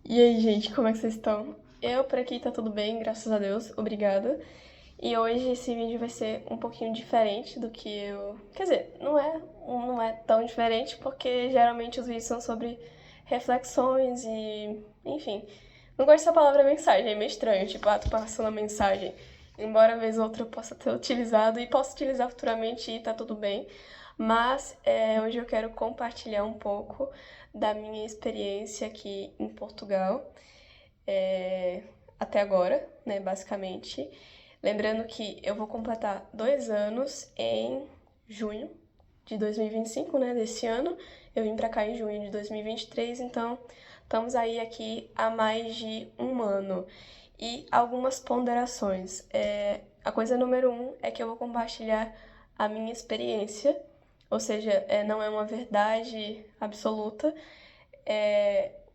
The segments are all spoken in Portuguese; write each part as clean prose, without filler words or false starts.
E aí, gente, como é que vocês estão? Eu por aqui tá tudo bem, graças a Deus, obrigada. E hoje esse vídeo vai ser um pouquinho diferente do que eu. Quer dizer, não é tão diferente, porque geralmente os vídeos são sobre reflexões e. Enfim. Não gosto dessa palavra mensagem, é meio estranho, tipo, tu passando a mensagem. Embora vez ou outra eu possa ter utilizado e possa utilizar futuramente e tá tudo bem. Mas hoje eu quero compartilhar um pouco da minha experiência aqui em Portugal, é, até agora, né, basicamente. Lembrando que eu vou completar 2 anos em junho de 2025, né, desse ano. Eu vim pra cá em junho de 2023, então estamos aí aqui há mais de um ano. E algumas ponderações. A coisa número um é que eu vou compartilhar a minha experiência, ou seja, não é uma verdade absoluta,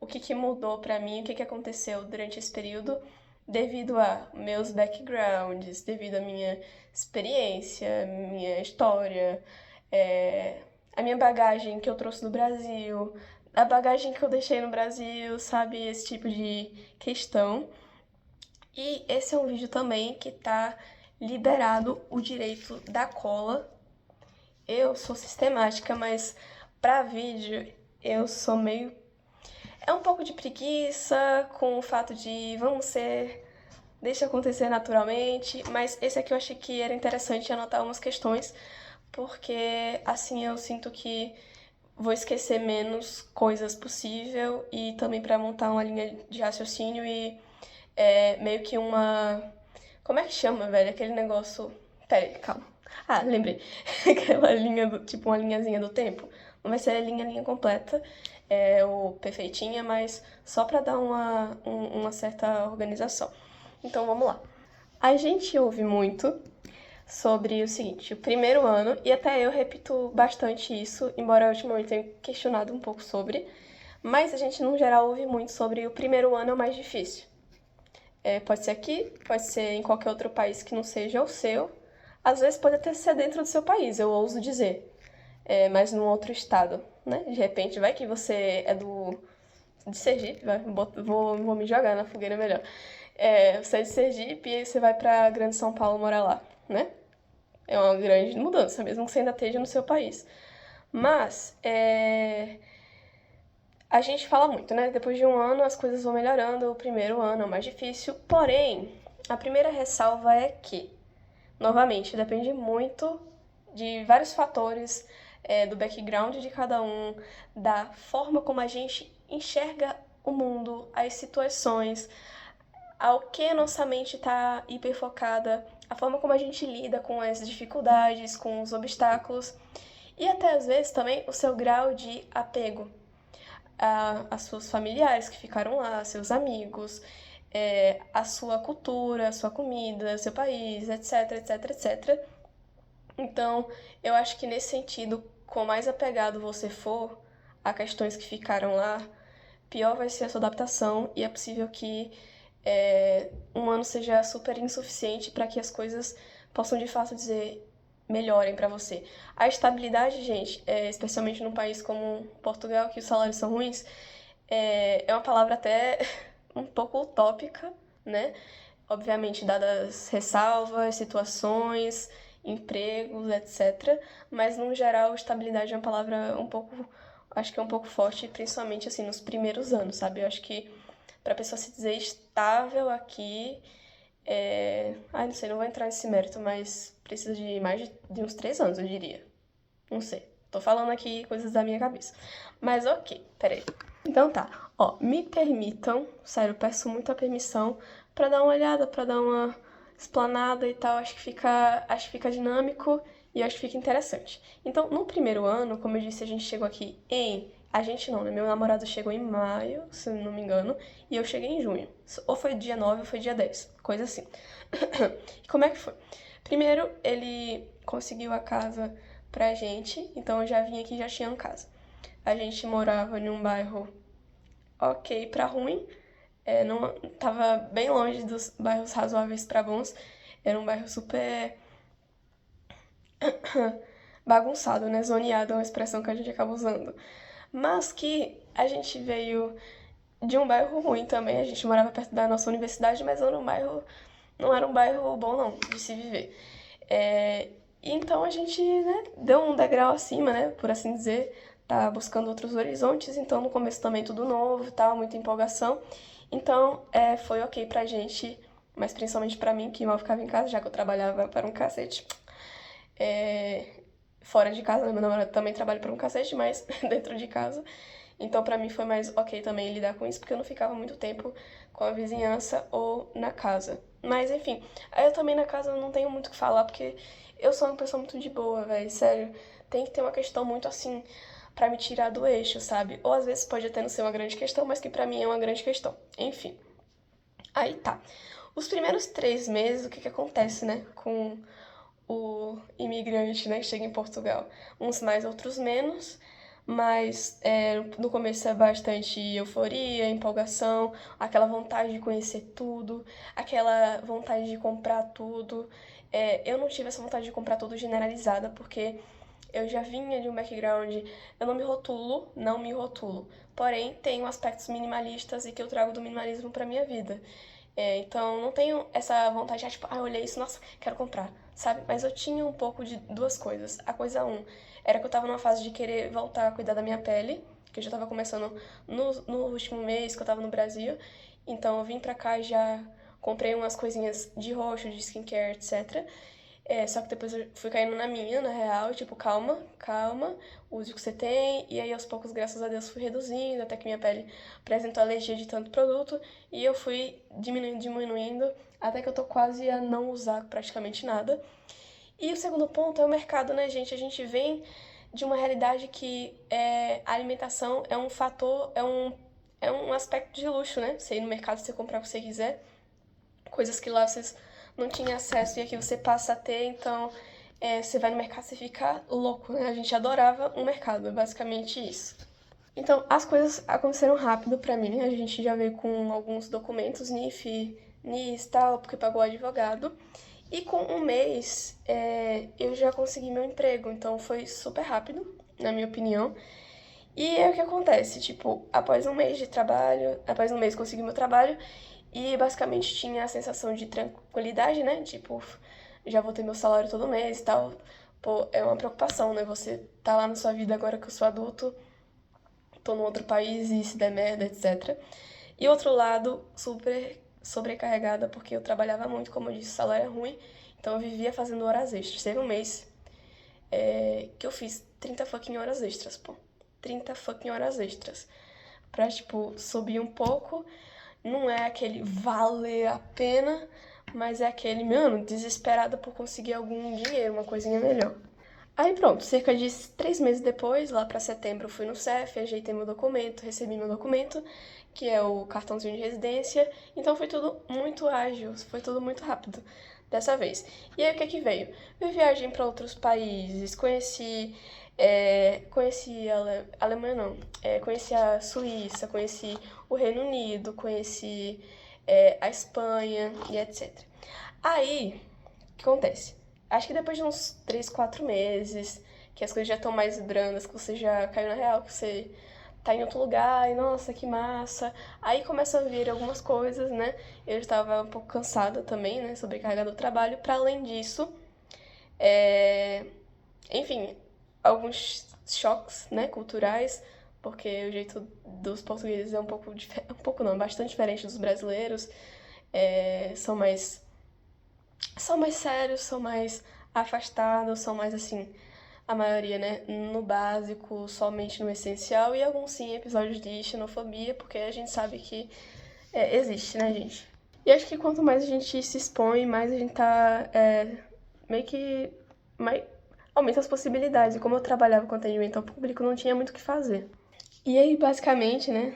o que mudou pra mim, o que aconteceu durante esse período, devido a meus backgrounds, devido à minha experiência, minha história, a minha bagagem que eu trouxe do Brasil, a bagagem que eu deixei no Brasil, sabe? Esse tipo de questão. E esse é um vídeo também que tá liberado o direito da cola. Eu sou sistemática, mas pra vídeo eu sou meio. É um pouco de preguiça com o fato de vamos ser. Deixa acontecer naturalmente, mas esse aqui eu achei que era interessante anotar umas questões, porque assim eu sinto que vou esquecer menos coisas possível e também para montar uma linha de raciocínio e meio que uma. Como é que chama, velho? Aquele negócio. Pera aí, calma. Ah, lembrei. Aquela linha do. Tipo, uma linhazinha do tempo. Não vai ser a linha completa, o perfeitinha, mas só pra dar uma certa organização. Então vamos lá. A gente ouve muito sobre o seguinte: o primeiro ano, e até eu repito bastante isso, embora ultimamente tenha questionado um pouco sobre, mas a gente no geral ouve muito sobre o primeiro ano é o mais difícil. Pode ser aqui, pode ser em qualquer outro país que não seja o seu. Às vezes pode até ser dentro do seu país, eu ouso dizer, mas num outro estado, né? De repente, vai que você é de Sergipe, vou me jogar na fogueira melhor. Você é de Sergipe e aí você vai pra Grande São Paulo morar lá, né? É uma grande mudança, mesmo que você ainda esteja no seu país. Mas, a gente fala muito, né? Depois de um ano as coisas vão melhorando, o primeiro ano é o mais difícil. Porém, a primeira ressalva é que, novamente, depende muito de vários fatores, do background de cada um, da forma como a gente enxerga o mundo, as situações, ao que a nossa mente está hiperfocada, a forma como a gente lida com as dificuldades, com os obstáculos e até às vezes também o seu grau de apego as suas familiares que ficaram lá, seus amigos, a sua cultura, a sua comida, seu país, etc, etc, etc. Então, eu acho que nesse sentido, quanto mais apegado você for a questões que ficaram lá, pior vai ser a sua adaptação e é possível que um ano seja super insuficiente para que as coisas possam de fato dizer melhorem para você. A estabilidade, gente, especialmente num país como Portugal, que os salários são ruins, é uma palavra até um pouco utópica, né? Obviamente, dadas ressalvas, situações, empregos, etc. Mas, no geral, estabilidade é uma palavra um pouco, acho que é um pouco forte, principalmente, assim, nos primeiros anos, sabe? Eu acho que para a pessoa se dizer estável aqui, ai, não sei, não vou entrar nesse mérito, mas precisa de mais de uns 3 anos, eu diria. Não sei. Tô falando aqui coisas da minha cabeça. Mas ok, peraí. Então tá, ó, me permitam, sério, peço muita permissão pra dar uma olhada, pra dar uma explanada e tal. Acho que fica dinâmico e acho que fica interessante. Então, no primeiro ano, como eu disse, a gente chegou aqui em. A gente não, né? Meu namorado chegou em maio, se eu não me engano, e eu cheguei em junho. Ou foi dia 9 ou foi dia 10, coisa assim. E como é que foi? Primeiro, ele conseguiu a casa pra gente, então eu já vim aqui e já tinha casa. A gente morava em um bairro ok pra ruim, não, tava bem longe dos bairros razoáveis pra bons, era um bairro super bagunçado, né? Zoneado é uma expressão que a gente acaba usando. Mas que a gente veio. de um bairro ruim também. A gente morava perto da nossa universidade, mas não era um bairro bom não, de se viver. E então a gente, né, deu um degrau acima, né, por assim dizer, tá buscando outros horizontes, então no começo também tudo novo e tal, muita empolgação. Então foi ok pra gente, mas principalmente pra mim, que mal ficava em casa, já que eu trabalhava para um cacete. Fora de casa, né, meu namorado também trabalha para um cacete, mas dentro de casa. Então pra mim foi mais ok também lidar com isso, porque eu não ficava muito tempo com a vizinhança ou na casa. Mas enfim, aí eu também na casa não tenho muito o que falar, porque eu sou uma pessoa muito de boa, velho, sério. Tem que ter uma questão muito assim pra me tirar do eixo, sabe? Ou às vezes pode até não ser uma grande questão, mas que pra mim é uma grande questão. Enfim, aí tá. Os primeiros 3 meses, o que que acontece, né, com o imigrante, né, que chega em Portugal? Uns mais, outros menos, mas no começo é bastante euforia, empolgação, aquela vontade de conhecer tudo, aquela vontade de comprar tudo. Eu não tive essa vontade de comprar tudo generalizada, porque eu já vinha de um background, eu não me rotulo, porém tenho aspectos minimalistas e que eu trago do minimalismo pra minha vida. Então não tenho essa vontade de, tipo, eu olhei isso, nossa, quero comprar, sabe? Mas eu tinha um pouco de duas coisas. A coisa era que eu tava numa fase de querer voltar a cuidar da minha pele, que eu já tava começando no último mês que eu tava no Brasil. Então eu vim pra cá e já comprei umas coisinhas de roxo, de skincare, etc. Só que depois eu fui caindo na minha, na real, tipo, calma, calma, use o que você tem. E aí aos poucos, graças a Deus, fui reduzindo, até que minha pele apresentou alergia de tanto produto. E eu fui diminuindo, diminuindo, até que eu tô quase a não usar praticamente nada. E o segundo ponto é o mercado, né, gente? A gente vem de uma realidade que a alimentação é um fator, é um aspecto de luxo, né? Você ir no mercado, você comprar o que você quiser, coisas que lá vocês não tinham acesso e aqui você passa a ter, então você vai no mercado e fica louco, né? A gente adorava o mercado, é basicamente isso. Então, as coisas aconteceram rápido pra mim, a gente já veio com alguns documentos, NIF, NIS e tal, porque pagou o advogado. E com um mês, eu já consegui meu emprego, então foi super rápido, na minha opinião. E é o que acontece, tipo, após um mês de trabalho, após um mês consegui meu trabalho, e basicamente tinha a sensação de tranquilidade, né? Tipo, já vou ter meu salário todo mês e tal. Pô, é uma preocupação, né? Você tá lá na sua vida agora que eu sou adulto, tô num outro país e se der merda, etc. E outro lado, super sobrecarregada, porque eu trabalhava muito, como eu disse, o salário é ruim, então eu vivia fazendo horas extras. Teve um mês que eu fiz 30 fucking horas extras, pô. 30 fucking horas extras. Pra, tipo, subir um pouco. Não é aquele valer a pena, mas é aquele, mano, desesperada por conseguir algum dinheiro, uma coisinha melhor. Aí pronto, cerca de 3 meses depois, lá pra setembro, eu fui no CEF, ajeitei meu documento, recebi meu documento, que é o cartãozinho de residência. Então foi tudo muito ágil, foi tudo muito rápido dessa vez. E aí o que é que veio? Eu viajei para outros países, conheci a Alemanha não, conheci a Suíça, conheci o Reino Unido, conheci a Espanha e etc. Aí, o que acontece? Acho que depois de uns 3, 4 meses, que as coisas já estão mais brandas, que você já caiu na real, que você tá em outro lugar, e nossa, que massa. Aí começam a vir algumas coisas, né? Eu estava um pouco cansada também, né? Sobrecarregada do trabalho. Para além disso, enfim, alguns choques, né? Culturais, porque o jeito dos portugueses é um pouco diferente, um pouco não, bastante diferente dos brasileiros. São mais sérios, são mais afastados, são mais assim, a maioria, né, no básico, somente no essencial, e alguns sim episódios de xenofobia, porque a gente sabe que existe, né, gente? E acho que quanto mais a gente se expõe, mais a gente tá meio que mais, aumenta as possibilidades. E como eu trabalhava com atendimento ao público, não tinha muito o que fazer. E aí, basicamente, né,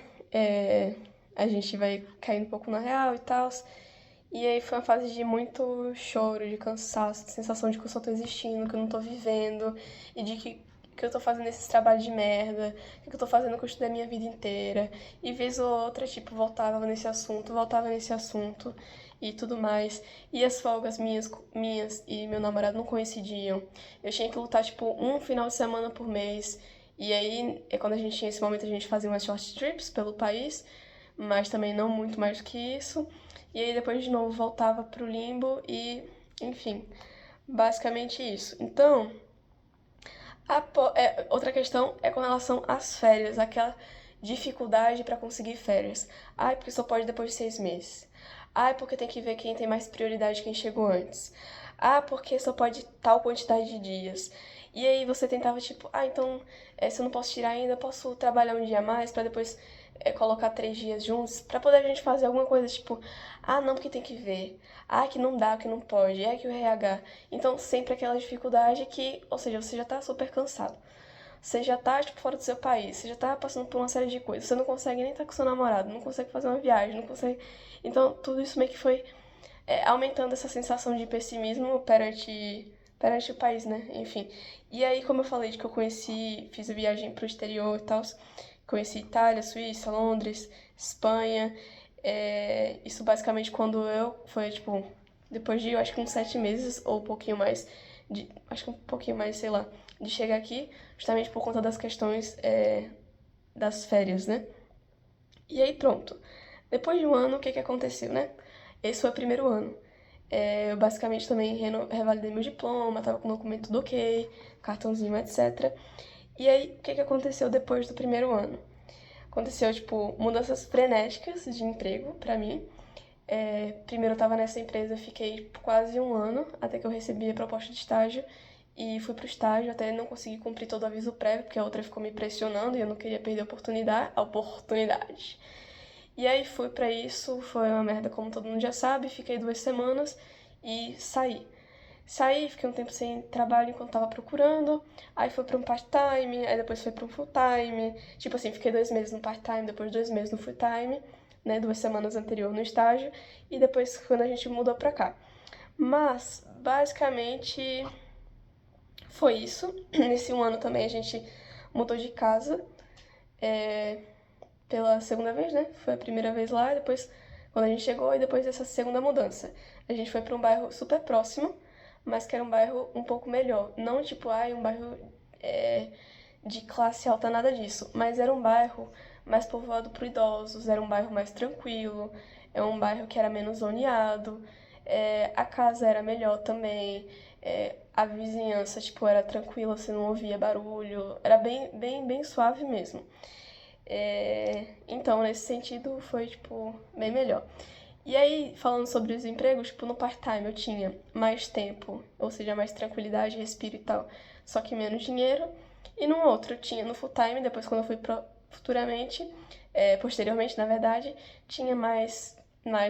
a gente vai caindo um pouco na real e tal. E aí foi uma fase de muito choro, de cansaço, de sensação de que eu só tô existindo, que eu não tô vivendo, e de que eu tô fazendo esses trabalhos de merda, que eu tô fazendo o que eu estudei a minha vida inteira. E vez ou outra, tipo, voltava nesse assunto e tudo mais. E as folgas minhas e meu namorado não coincidiam. Eu tinha que lutar, tipo, um final de semana por mês. E aí, quando a gente tinha esse momento, a gente fazia umas short trips pelo país, mas também não muito mais do que isso. E aí depois de novo voltava pro limbo e, enfim, basicamente isso. Então, outra questão é com relação às férias, aquela dificuldade para conseguir férias. Ai, porque só pode depois de 6 meses. Ai, porque tem que ver quem tem mais prioridade, quem chegou antes. Ah, porque só pode tal quantidade de dias. E aí você tentava, tipo, então, se eu não posso tirar ainda, posso trabalhar um dia a mais para depois colocar 3 dias juntos, para poder a gente fazer alguma coisa, tipo, não, porque tem que ver. Que não dá, que não pode, que o RH. Então, sempre aquela dificuldade que, ou seja, você já tá super cansado. Você já tá, tipo, fora do seu país, você já tá passando por uma série de coisas. Você não consegue nem estar com seu namorado, não consegue fazer uma viagem, não consegue. Então, tudo isso meio que foi aumentando essa sensação de pessimismo perante o país, né? Enfim. E aí, como eu falei, de que eu fiz a viagem pro exterior e tal, conheci Itália, Suíça, Londres, Espanha. Isso basicamente foi, tipo, depois de, eu acho que uns 7 meses, ou um pouquinho mais, acho que um pouquinho mais, sei lá, de chegar aqui, justamente por conta das questões das férias, né? E aí pronto. Depois de um ano, o que aconteceu, né? Esse foi o primeiro ano. Eu basicamente também revalidei meu diploma, tava com o documento tudo ok, cartãozinho, etc. E aí, o que aconteceu depois do primeiro ano? Aconteceu, tipo, mudanças frenéticas de emprego pra mim. Primeiro eu tava nessa empresa, fiquei quase um ano, até que eu recebi a proposta de estágio. E fui pro estágio, até não consegui cumprir todo o aviso prévio, porque a outra ficou me pressionando e eu não queria perder a oportunidade. E aí fui pra isso, foi uma merda como todo mundo já sabe, fiquei 2 semanas e saí. Saí, fiquei um tempo sem trabalho enquanto tava procurando, aí fui pra um part-time, aí depois fui pra um full-time, tipo assim, fiquei 2 meses no part-time, depois 2 meses no full-time, né, 2 semanas anterior no estágio, e depois quando a gente mudou pra cá. Mas, basicamente, foi isso. Nesse um ano também a gente mudou de casa, pela segunda vez, né? Foi a primeira vez lá, e depois quando a gente chegou e depois dessa segunda mudança. A gente foi para um bairro super próximo, mas que era um bairro um pouco melhor. Não tipo, um bairro de classe alta, nada disso. Mas era um bairro mais povoado por idosos, era um bairro mais tranquilo, é um bairro que era menos zoneado, a casa era melhor também, a vizinhança, tipo, era tranquila, você não ouvia barulho, era bem, bem, bem suave mesmo. Então, nesse sentido, foi, tipo, bem melhor. E aí, falando sobre os empregos, tipo, no part-time eu tinha mais tempo, ou seja, mais tranquilidade, respiro e tal, só que menos dinheiro. E no outro eu tinha no full-time, depois quando eu fui futuramente, posteriormente, na verdade, tinha mais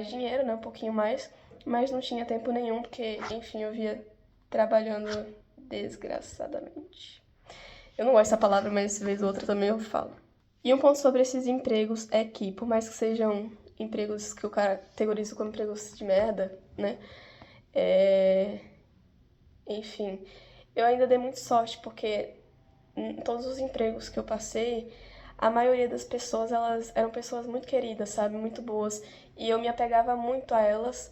dinheiro, né, um pouquinho mais, mas não tinha tempo nenhum, porque, enfim, eu via trabalhando desgraçadamente. Eu não gosto dessa palavra, mas vez ou outra também eu falo. E um ponto sobre esses empregos é que, por mais que sejam empregos que eu categorizo como empregos de merda, né? Enfim, eu ainda dei muito sorte, porque em todos os empregos que eu passei, a maioria das pessoas, elas eram pessoas muito queridas, sabe? Muito boas. E eu me apegava muito a elas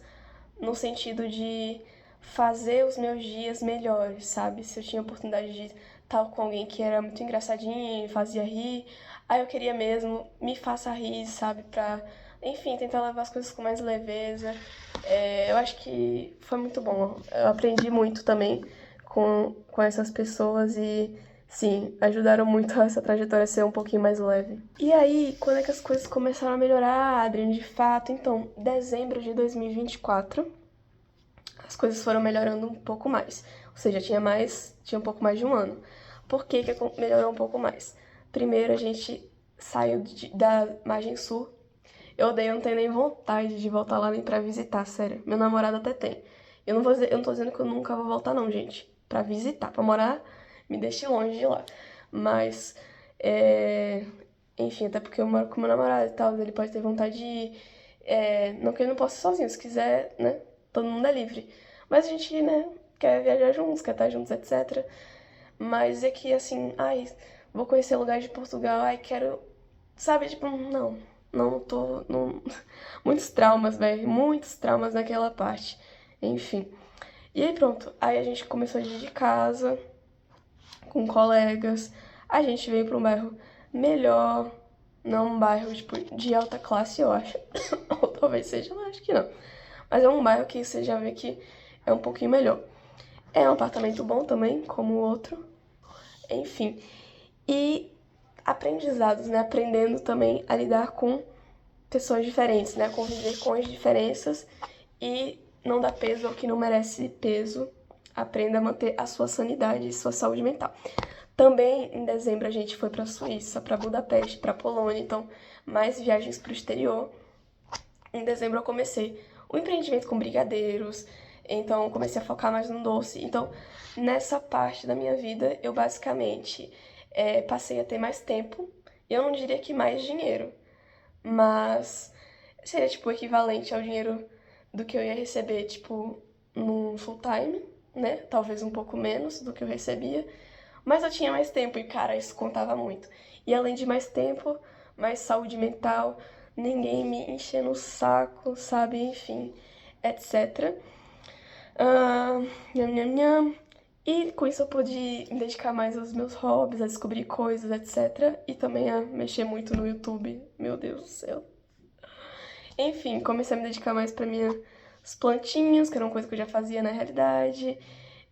no sentido de fazer os meus dias melhores, sabe? Se eu tinha a oportunidade de estar com alguém que era muito engraçadinho e fazia rir, aí eu queria mesmo, me faça rir, sabe? Enfim, tentar levar as coisas com mais leveza. Eu acho que foi muito bom. Eu aprendi muito também com essas pessoas e, sim, ajudaram muito essa trajetória a ser um pouquinho mais leve. E aí, quando é que as coisas começaram a melhorar, Adriane, de fato? Então, dezembro de 2024, as coisas foram melhorando um pouco mais. Ou seja, tinha um pouco mais de um ano. Por que melhorou um pouco mais? Primeiro, a gente saiu da margem sul. Eu não tenho nem vontade de voltar lá nem pra visitar, sério. Meu namorado até tem. Eu não tô dizendo que eu nunca vou voltar, não, gente. Pra visitar, pra morar, me deixe longe de lá. Mas, enfim, até porque eu moro com meu namorado e tal, ele pode ter vontade de ir. Não que ele não possa ir sozinho, se quiser, né? Todo mundo é livre. Mas a gente, né, quer viajar juntos, quer estar juntos, etc. Mas é que, assim, vou conhecer lugares de Portugal, quero. Sabe, tipo, não. Não tô. Não... Muitos traumas, velho. Muitos traumas naquela parte. Enfim. E aí pronto. Aí a gente começou a dividir casa com colegas. A gente veio pra um bairro melhor. Não é um bairro, tipo, de alta classe, eu acho. Ou talvez seja, eu acho que não. Mas é um bairro que você já vê que é um pouquinho melhor. É um apartamento bom também, como o outro. Enfim. E aprendizados, né? Aprendendo também a lidar com pessoas diferentes, né? Conviver com as diferenças e não dar peso ao que não merece peso. Aprenda a manter a sua sanidade e sua saúde mental. Também em dezembro a gente foi para Suíça, para Budapeste, para Polônia, então mais viagens para o exterior. Em dezembro eu comecei o empreendimento com brigadeiros, então comecei a focar mais no doce. Então nessa parte da minha vida eu basicamente passei a ter mais tempo. Eu não diria que mais dinheiro, mas seria tipo o equivalente ao dinheiro do que eu ia receber tipo num full time, né? Talvez um pouco menos do que eu recebia. Mas eu tinha mais tempo e, cara, isso contava muito. E além de mais tempo, mais saúde mental, ninguém me enchendo o saco, sabe? Enfim, etc. Nham, nham, nham. E com isso eu pude me dedicar mais aos meus hobbies, a descobrir coisas, etc. E também a mexer muito no YouTube. Meu Deus do céu. Enfim, comecei a me dedicar mais para minhas plantinhas, que era uma coisa que eu já fazia na realidade.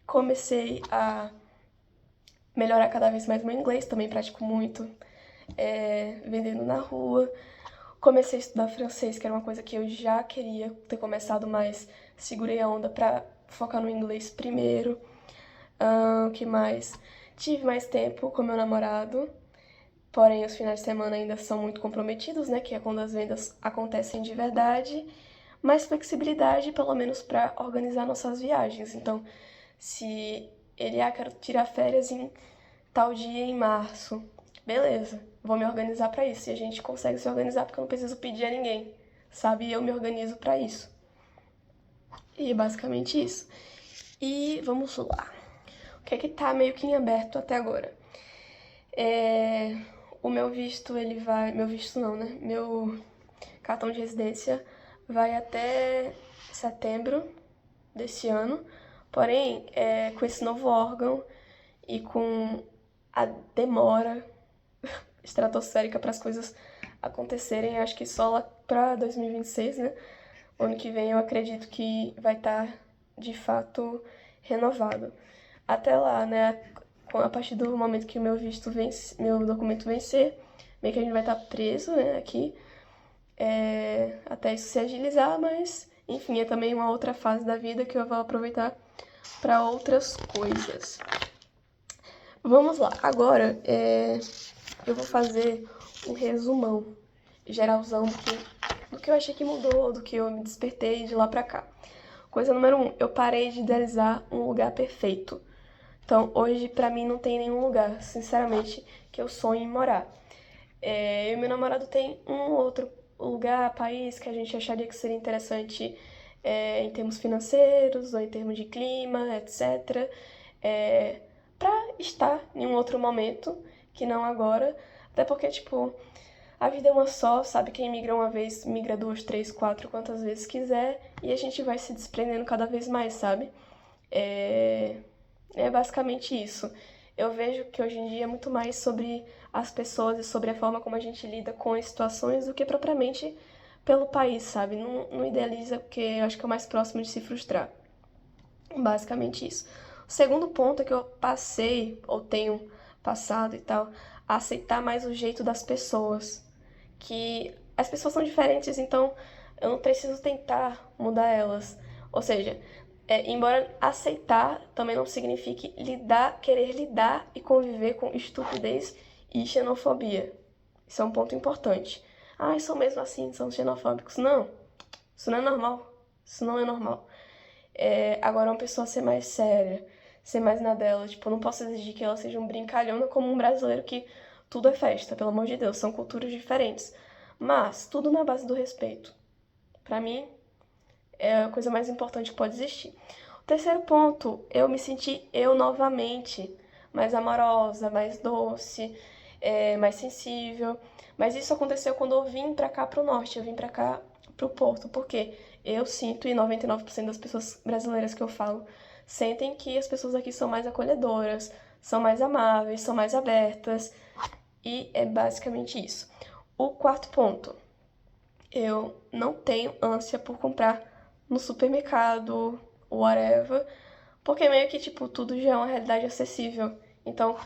Comecei a melhorar cada vez mais meu inglês, também pratico muito, vendendo na rua. Comecei a estudar francês, que era uma coisa que eu já queria ter começado, mas segurei a onda pra focar no inglês primeiro. O que mais? Tive mais tempo com meu namorado, porém os finais de semana ainda são muito comprometidos, né? Que é quando as vendas acontecem de verdade. Mais flexibilidade, pelo menos para organizar nossas viagens. Então, se ele, quero tirar férias em tal dia em março. Beleza, vou me organizar pra isso. E a gente consegue se organizar porque eu não preciso pedir a ninguém, sabe? Eu me organizo pra isso. E é basicamente isso. E vamos lá. O que é que tá meio que em aberto até agora? O meu visto, ele vai... Meu visto não, né? Meu cartão de residência vai até setembro desse ano. Porém, com esse novo órgão e com a demora estratosférica para as coisas acontecerem, acho que só lá para 2026, né? O ano que vem eu acredito que vai estar de fato renovado. Até lá, né? A partir do momento que o meu visto vence, meu documento vencer, meio que a gente vai estar preso, né? Aqui, até isso se agilizar, mas enfim, é também uma outra fase da vida que eu vou aproveitar para outras coisas. Vamos lá, agora eu vou fazer um resumão geralzão do que eu achei que mudou, do que eu me despertei de lá pra cá. Coisa número 1, eu parei de idealizar um lugar perfeito. Então, hoje, pra mim, não tem nenhum lugar, sinceramente, que eu sonhe em morar. Eu e meu namorado tem um outro lugar, país, que a gente acharia que seria interessante em termos financeiros ou em termos de clima, etc. Pra estar em um outro momento, que não agora. Até porque, tipo, a vida é uma só, sabe? Quem migra uma vez, migra duas, três, quatro, quantas vezes quiser. E a gente vai se desprendendo cada vez mais, sabe? É basicamente isso. Eu vejo que hoje em dia é muito mais sobre as pessoas e sobre a forma como a gente lida com as situações do que propriamente pelo país, sabe? Não idealiza, porque eu acho que é o mais próximo de se frustrar. Basicamente isso. O segundo ponto é que eu passei, ou tenho passado e tal, a aceitar mais o jeito das pessoas. Que as pessoas são diferentes, então eu não preciso tentar mudar elas. Ou seja, embora aceitar também não signifique querer lidar e conviver com estupidez e xenofobia. Isso é um ponto importante. Ah, são mesmo assim, são xenofóbicos. Não, isso não é normal. Isso não é normal. Agora uma pessoa ser mais séria, ser mais na dela. Tipo, eu não posso exigir que ela seja um brincalhona como um brasileiro que tudo é festa, pelo amor de Deus. São culturas diferentes. Mas tudo na base do respeito. Pra mim, é a coisa mais importante que pode existir. O terceiro ponto, eu me senti eu novamente, mais amorosa, mais doce, mais sensível. Mas isso aconteceu quando eu vim pra cá pro norte, eu vim pra cá pro Porto, porque eu sinto, e 99% das pessoas brasileiras que eu falo, sentem que as pessoas aqui são mais acolhedoras, são mais amáveis, são mais abertas, e é basicamente isso. O quarto ponto, eu não tenho ânsia por comprar no supermercado, whatever, porque meio que, tipo, tudo já é uma realidade acessível. Então,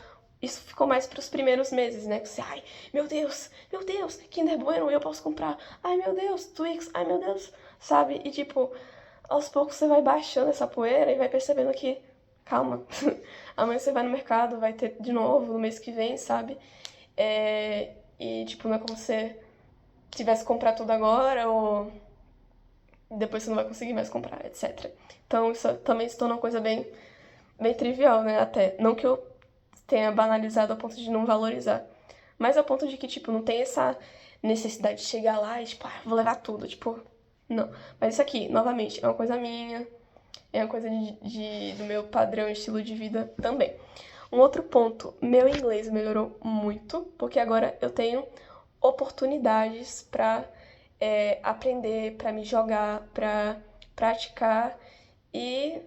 isso ficou mais pros primeiros meses, né? Que você, ai, meu Deus, Kinder Bueno, eu posso comprar. Ai, meu Deus, Twix, ai, meu Deus, sabe? E, tipo, aos poucos você vai baixando essa poeira e vai percebendo que, calma, amanhã você vai no mercado, vai ter de novo no mês que vem, sabe? E, tipo, não é como se você tivesse que comprar tudo agora ou depois você não vai conseguir mais comprar, etc. Então, isso também se torna uma coisa bem trivial, né? Até. Não que eu tenha banalizado ao ponto de não valorizar, mas ao ponto de que, tipo, não tem essa necessidade de chegar lá e, tipo, vou levar tudo, tipo, não. Mas isso aqui, novamente, é uma coisa minha, é uma coisa do meu padrão, estilo de vida também. Um outro ponto, meu inglês melhorou muito, porque agora eu tenho oportunidades para aprender, para me jogar, para praticar e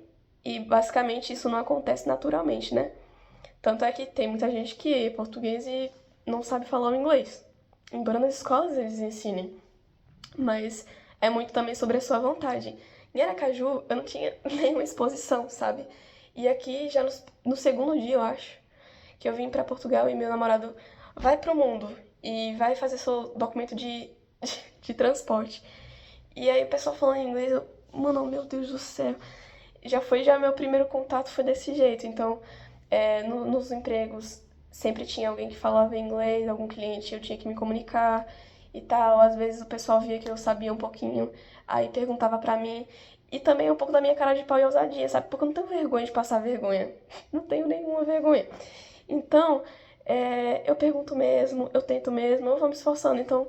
basicamente isso não acontece naturalmente, né? Tanto é que tem muita gente que é português e não sabe falar o inglês. Embora nas escolas eles ensinem. Mas é muito também sobre a sua vontade. Em Aracaju, eu não tinha nenhuma exposição, sabe? E aqui, já no segundo dia, eu acho, que eu vim pra Portugal e meu namorado vai pro mundo e vai fazer seu documento de transporte. E aí o pessoal falando em inglês, eu, mano, meu Deus do céu. Já meu primeiro contato foi desse jeito. Então, nos empregos sempre tinha alguém que falava inglês, algum cliente, eu tinha que me comunicar e tal. Às vezes o pessoal via que eu sabia um pouquinho, aí perguntava pra mim. E também um pouco da minha cara de pau e ousadia, sabe? Porque eu não tenho vergonha de passar vergonha. Não tenho nenhuma vergonha. Então, eu pergunto mesmo, eu tento mesmo, eu vou me esforçando. Então,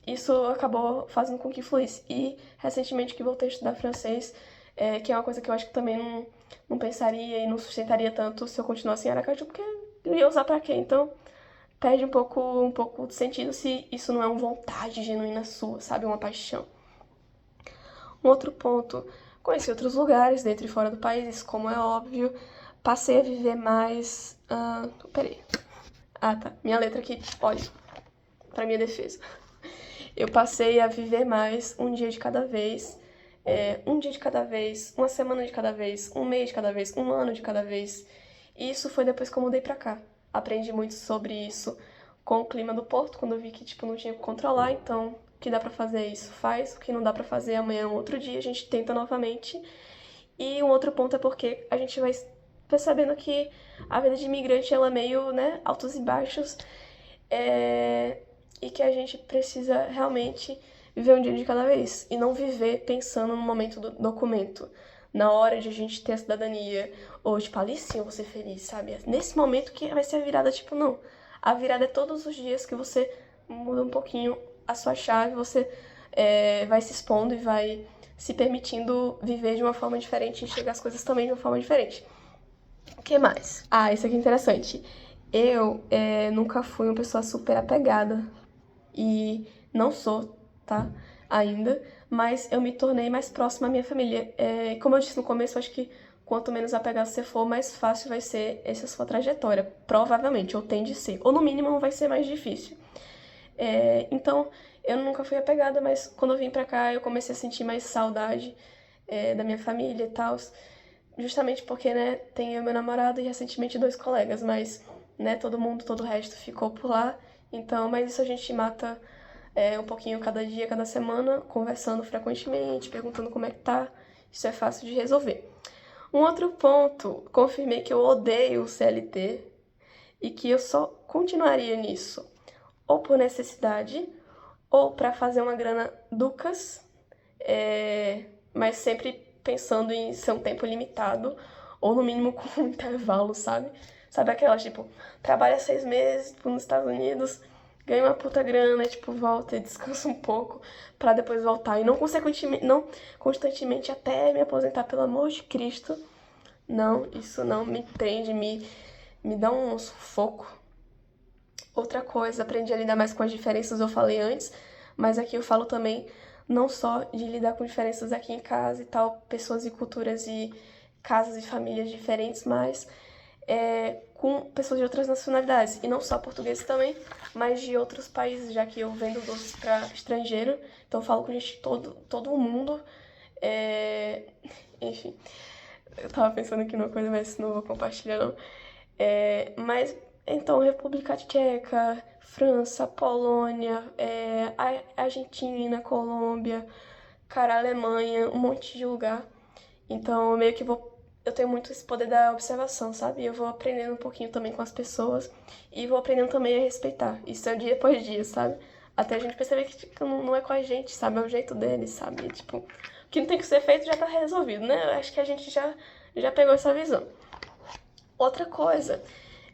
isso acabou fazendo com que fluísse. E recentemente que voltei a estudar francês, que é uma coisa que eu acho que também não pensaria e não sustentaria tanto se eu continuasse em Aracaju, porque eu ia usar pra quê? Então perde um pouco de sentido se isso não é uma vontade genuína sua, sabe? Uma paixão. Um outro ponto, conheci outros lugares dentro e fora do país, como é óbvio. Passei a viver mais. Peraí. Ah, tá. Minha letra aqui, olha, pra minha defesa. Eu passei a viver mais um dia de cada vez, um dia de cada vez, uma semana de cada vez, um mês de cada vez, um ano de cada vez. E isso foi depois que eu mudei pra cá. Aprendi muito sobre isso com o clima do Porto, quando eu vi que tipo não tinha que controlar, então o que dá pra fazer é isso, faz, o que não dá pra fazer amanhã é um outro dia, a gente tenta novamente. E um outro ponto é porque a gente vai percebendo que a vida de imigrante ela é meio, né, altos e baixos. E que a gente precisa realmente viver um dia de cada vez e não viver pensando no momento do documento, na hora de a gente ter a cidadania, ou tipo, ali sim eu vou ser feliz, sabe? Nesse momento que vai ser a virada, tipo, não. A virada é todos os dias que você muda um pouquinho a sua chave, você vai se expondo e vai se permitindo viver de uma forma diferente e enxergar as coisas também de uma forma diferente. O que mais? Ah, isso aqui é interessante. Eu nunca fui uma pessoa super apegada e não sou, tá? Ainda, mas eu me tornei mais próxima à minha família. Como eu disse no começo, acho que quanto menos apegado você for, mais fácil vai ser essa sua trajetória. Provavelmente, ou tende a ser. Ou no mínimo vai ser mais difícil. Então, eu nunca fui apegada, mas quando eu vim pra cá, eu comecei a sentir mais saudade da minha família e tal. Justamente porque, né, tem eu, meu namorado e recentemente dois colegas, mas, né, todo o resto ficou por lá. Então, mas isso a gente mata um pouquinho cada dia, cada semana, conversando frequentemente, perguntando como é que tá. Isso é fácil de resolver. Um outro ponto, confirmei que eu odeio o CLT e que eu só continuaria nisso ou por necessidade ou para fazer uma grana ducas, mas sempre pensando em ser um tempo limitado ou no mínimo com um intervalo, sabe? Sabe aquelas, tipo, trabalha 6 meses tipo, nos Estados Unidos, ganha uma puta grana, tipo, volta e descansa um pouco pra depois voltar. E não constantemente até me aposentar, pelo amor de Cristo. Não, isso não me prende, me dá um sufoco. Outra coisa, aprendi a lidar mais com as diferenças, eu falei antes, mas aqui eu falo também não só de lidar com diferenças aqui em casa e tal, pessoas e culturas e casas e famílias diferentes, mas com pessoas de outras nacionalidades, e não só portugueses também, mas de outros países, já que eu vendo doces para estrangeiro, então eu falo com gente de todo o mundo. Enfim, eu tava pensando aqui numa coisa, mas não vou compartilhar não. Mas, então, República Tcheca, França, Polônia, Argentina, Colômbia, cara, Alemanha, um monte de lugar. Então, meio que eu tenho muito esse poder da observação, sabe? Eu vou aprendendo um pouquinho também com as pessoas e vou aprendendo também a respeitar. Isso é dia após dia, sabe? Até a gente perceber que tipo, não é com a gente, sabe? É o jeito deles, sabe? Tipo, o que não tem que ser feito já tá resolvido, né? Eu acho que a gente já pegou essa visão. Outra coisa,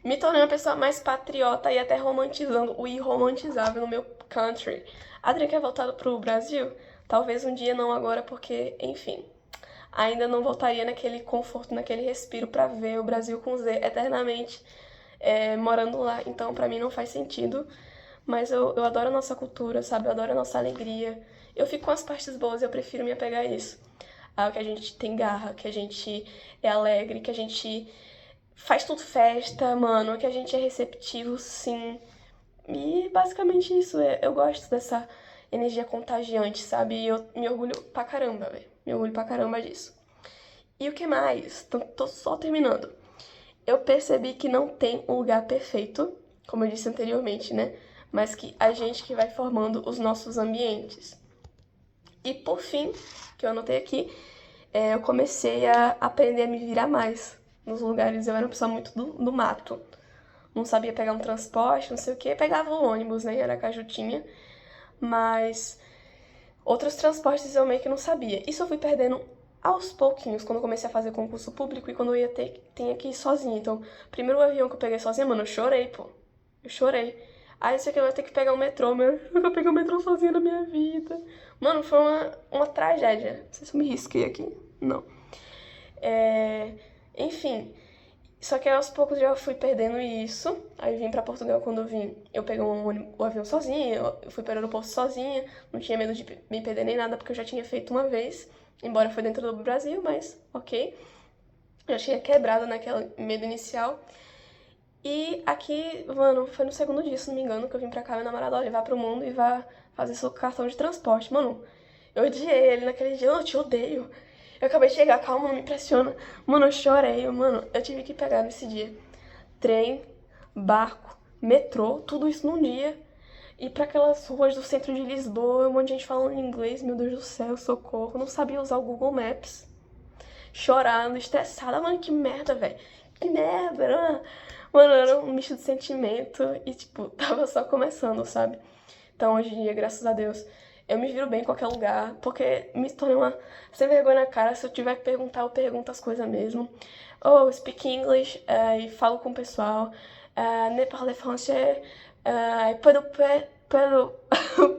me tornei uma pessoa mais patriota e até romantizando o irromantizável no meu country. Adriana quer voltar pro Brasil? Talvez um dia, não agora, porque, enfim, ainda não voltaria naquele conforto, naquele respiro pra ver o Brasil com Z eternamente morando lá. Então, pra mim, não faz sentido. Mas eu adoro a nossa cultura, sabe? Eu adoro a nossa alegria. Eu fico com as partes boas e eu prefiro me apegar a isso. Que a gente tem garra, que a gente é alegre, que a gente faz tudo festa, mano, que a gente é receptivo, sim. E basicamente isso, eu gosto dessa energia contagiante, sabe? E eu me orgulho pra caramba, velho. Me orgulho pra caramba disso. E o que mais? Tô só terminando. Eu percebi que não tem um lugar perfeito, como eu disse anteriormente, né? Mas que a gente que vai formando os nossos ambientes. E por fim, que eu anotei aqui, eu comecei a aprender a me virar mais nos lugares. Eu era uma pessoa muito do mato. Não sabia pegar um transporte, não sei o que. Pegava o ônibus, né? Em Aracaju tinha. Mas outros transportes eu meio que não sabia. Isso eu fui perdendo aos pouquinhos, quando eu comecei a fazer concurso público e quando eu tinha que ir sozinha. Então, primeiro avião que eu peguei sozinha, mano, eu chorei, pô. Eu chorei. Aí isso aqui eu ia ter que pegar o metrô, eu nunca peguei o metrô sozinha na minha vida. Mano, foi uma tragédia. Não sei se eu me risquei aqui. Não. Enfim. Só que aos poucos já fui perdendo isso. Aí vim pra Portugal quando eu vim. Eu peguei o avião sozinha, eu fui para o aeroporto sozinha. Não tinha medo de me perder nem nada, porque eu já tinha feito uma vez. Embora foi dentro do Brasil, mas ok. Já tinha quebrado naquele medo inicial. E aqui, mano, foi no segundo dia, se não me engano, que eu vim pra cá, meu namorado, olha, vá pro mundo e vá fazer seu cartão de transporte. Mano, eu odiei ele naquele dia, eu te odeio. Eu acabei de chegar, calma, não me impressiona. Mano, eu chorei, mano, eu tive que pegar nesse dia trem, barco, metrô, tudo isso num dia. Ir pra aquelas ruas do centro de Lisboa, um monte de gente falando inglês, meu Deus do céu, socorro. Não sabia usar o Google Maps. Chorando, estressada, mano, que merda, velho. Que merda, mano, era um misto de sentimento e, tipo, tava só começando, sabe? Então, hoje em dia, graças a Deus, eu me viro bem em qualquer lugar, porque me tornei uma sem vergonha na cara. Se eu tiver que perguntar, eu pergunto as coisas mesmo. Eu speak English e falo com o pessoal. Ne parle français,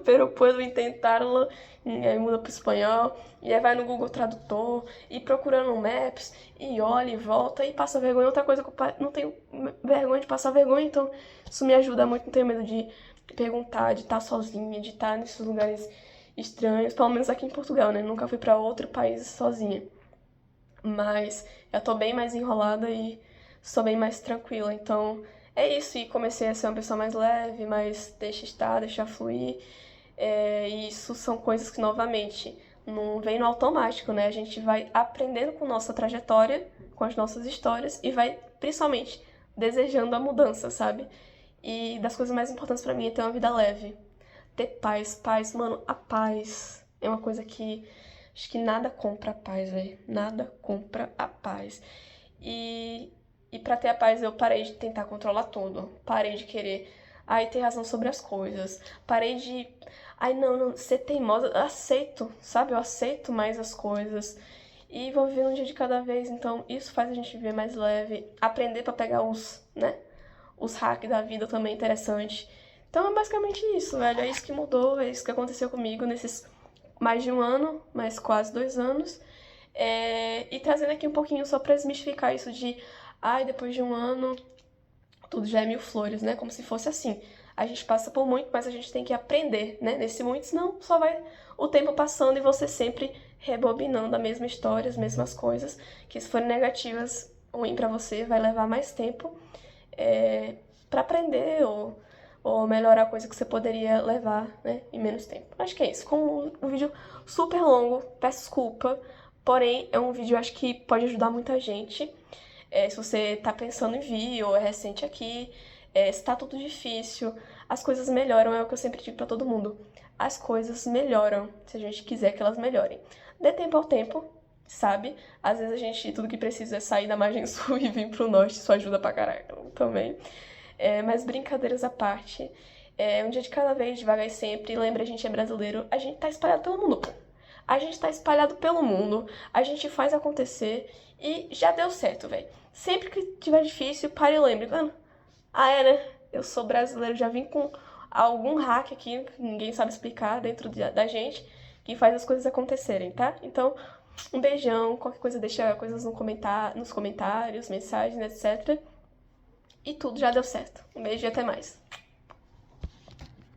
pero puedo intentarlo. E aí muda pro espanhol, e aí vai no Google Tradutor, e procura no Maps, e olha e volta, e passa vergonha. Outra coisa que eu não tenho vergonha de passar vergonha, então isso me ajuda muito, não tenho medo de perguntar, de estar sozinha, de estar nesses lugares estranhos, pelo menos aqui em Portugal, né? Nunca fui pra outro país sozinha. Mas eu tô bem mais enrolada e sou bem mais tranquila, então é isso, e comecei a ser uma pessoa mais leve, mais deixa estar, deixa fluir. E isso são coisas que, novamente, não vem no automático, né? A gente vai aprendendo com nossa trajetória, com as nossas histórias e vai, principalmente, desejando a mudança, sabe? E das coisas mais importantes pra mim é ter uma vida leve. Ter paz, mano, a paz é uma coisa que acho que nada compra a paz, velho. Nada compra a paz. E pra ter a paz eu parei de tentar controlar tudo. Parei de querer, ter razão sobre as coisas. Parei de, não, ser teimosa. Eu aceito, sabe? Eu aceito mais as coisas. E vou viver um dia de cada vez. Então isso faz a gente viver mais leve. Aprender pra pegar os hacks da vida também é interessante. Então é basicamente isso, velho. É isso que mudou, é isso que aconteceu comigo nesses mais de um ano, mais quase 2 anos. E trazendo aqui um pouquinho só pra desmistificar isso de, depois de um ano, tudo já é mil flores, né? Como se fosse assim. A gente passa por muito, mas a gente tem que aprender, né? Nesse muito, senão só vai o tempo passando e você sempre rebobinando a mesma história, as mesmas coisas, que se forem negativas, ruim pra você, vai levar mais tempo. pra aprender ou melhorar coisa que você poderia levar, né, em menos tempo. Acho que é isso. Com um vídeo super longo, peço desculpa, porém é um vídeo acho que pode ajudar muita gente. Se você tá pensando em vir ou é recente aqui, se tá tudo difícil, as coisas melhoram, é o que eu sempre digo pra todo mundo. As coisas melhoram, se a gente quiser que elas melhorem. Dê tempo ao tempo, sabe? Às vezes a gente, tudo que precisa é sair da margem sul e vir pro norte, isso ajuda pra caralho também. Mas brincadeiras à parte, um dia de cada vez, devagar e sempre, lembra, a gente é brasileiro, a gente tá espalhado pelo mundo, pô. A gente tá espalhado pelo mundo, a gente faz acontecer e já deu certo, velho. Sempre que tiver difícil, pare e lembre, mano, né? Eu sou brasileiro, já vim com algum hack aqui, que ninguém sabe explicar dentro da gente, que faz as coisas acontecerem, tá? Então, um beijão, qualquer coisa deixa coisas nos comentários, mensagens, etc. E tudo já deu certo. Um beijo e até mais.